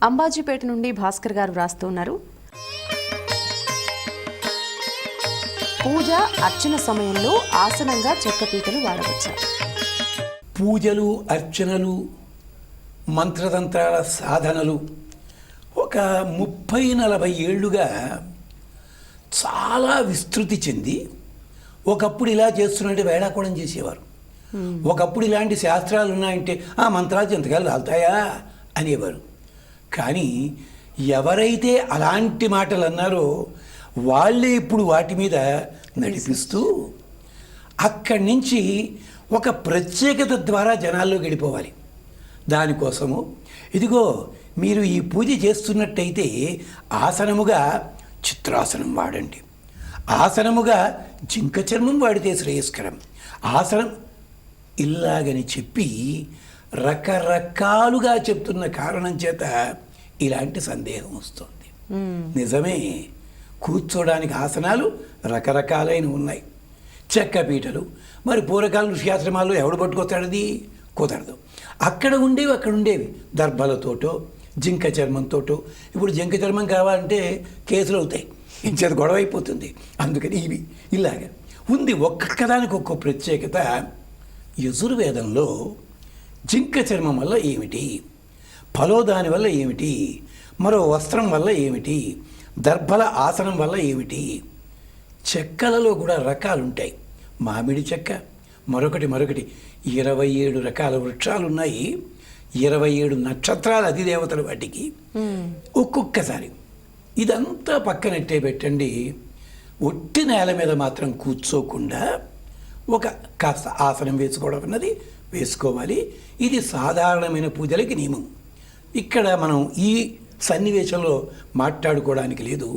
అంబాజీపేట నుండి భాస్కర్ గారు వ్రాస్తూ ఉన్నారు. పూజ అర్చన సమయంలో ఆసనంగా చెక్కపీటలు వాడవచ్చా? పూజలు, అర్చనలు, మంత్రతంత్రాల సాధనలు ఒక 30-40 ఏళ్లుగా చాలా విస్తృతి చెంది ఒకప్పుడు ఇలా చేస్తున్నట్టు వేళాకోళం చేసేవారు. ఒకప్పుడు ఇలాంటి శాస్త్రాలు ఉన్నాయంటే ఆ మంత్రాలు చింతకాలు రాలుతాయా అనేవారు. కానీ ఎవరైతే అలాంటి మాటలు అన్నారో వాళ్ళే ఇప్పుడు వాటి మీద నడిపిస్తూ అక్కడి నుంచి ఒక ప్రత్యేకత ద్వారా జనాల్లో గడిపోవాలి. దానికోసము ఇదిగో మీరు ఈ పూజ చేస్తున్నట్టయితే ఆసనముగా చిత్రాసనం వాడండి, ఆసనముగా జింక చర్మం వాడితే శ్రేయస్కరం, ఆసనం ఇలాగని చెప్పి రకరకాలుగా చెప్తున్న కారణం చేత ఇలాంటి సందేహం వస్తుంది. నిజమే, కూర్చోడానికి ఆసనాలు రకరకాలైన ఉన్నాయి, చెక్కపీటలు. మరి పూర్వకాలం ఋష్యాశ్రమాల్లో ఎవడు పట్టుకొస్తాడది? కుదరదు. అక్కడ ఉండేవి దర్భలతోటో జింక చర్మంతోటో. ఇప్పుడు జింక చర్మం కావాలంటే కేసులు అవుతాయి, ఇంచేది గొడవ అయిపోతుంది. అందుకని ఇవి ఇలాగా ఉంది. ఒక్కొక్కదానికి ఒక్కో ప్రత్యేకత. యజుర్వేదంలో జింక చర్మం వల్ల ఏమిటి, ఫలోదాని వల్ల ఏమిటి, మరో వస్త్రం వల్ల ఏమిటి, దర్భల ఆసనం వల్ల ఏమిటి, చెక్కలలో కూడా రకాలుంటాయి. మామిడి చెక్క, మరొకటి 27 రకాల వృక్షాలు ఉన్నాయి, 27 నక్షత్రాలు అధిదేవతలు వాటికి. ఒక్కొక్కసారి ఇదంతా పక్కనట్టే పెట్టండి. ఒట్టి నేల మీద మాత్రం కూర్చోకుండా ఒక కాస్త ఆసనం వేసుకోవడం అన్నది వేసుకోవాలి. ఇది సాధారణమైన పూజలకి నియమం. ఇక్కడ మనం ఈ సన్నివేశంలో మాట్లాడుకోవడానికి లేదు.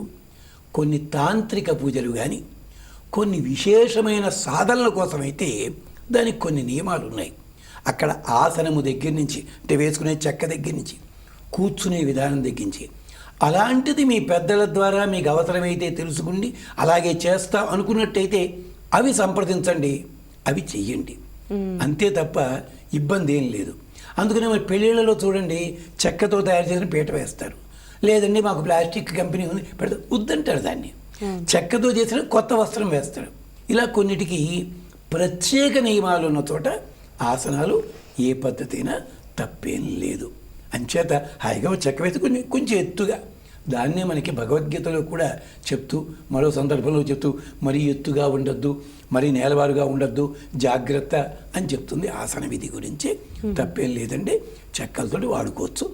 కొన్ని తాంత్రిక పూజలు కానీ కొన్ని విశేషమైన సాధనల కోసమైతే దానికి కొన్ని నియమాలు ఉన్నాయి. అక్కడ ఆసనము దగ్గర నుంచి, అంటే వేసుకునే చెక్క దగ్గర నుంచి, కూర్చునే విధానం దగ్గర నుంచి, అలాంటిది మీ పెద్దల ద్వారా మీకు అవసరమైతే తెలుసుకుండి అలాగే చేస్తా అనుకున్నట్టయితే అవి సంప్రదించండి, అవి చెయ్యండి. అంతే తప్ప ఇబ్బంది ఏం లేదు. అందుకనే మరి పెళ్ళిళ్ళలో చూడండి, చెక్కతో తయారు చేసిన పీట వేస్తారు, లేదండి మాకు ప్లాస్టిక్ కంపెనీ ఉంది పెడతారు, వద్దంటారు. దాన్ని చెక్కతో చేసిన కొత్త వస్త్రం వేస్తారు. ఇలా కొన్నిటికి ప్రత్యేక నియమాలు ఉన్న చోట ఆసనాలు ఏ పద్ధతి అయినా తప్పేం లేదు. అంచేత హాయిగా చెక్క వేసి కొంచెం ఎత్తుగా, దాన్నే మనకి భగవద్గీతలో కూడా చెప్తూ, మరో సందర్భంలో చెప్తూ, మరీ ఎత్తుగా ఉండొద్దు, మరీ నేలవారుగా ఉండొద్దు, జాగ్రత్త అని చెప్తుంది. ఆసన విధి గురించి తప్పేం లేదండి, చెక్కలతోటి వాడుకోవచ్చు.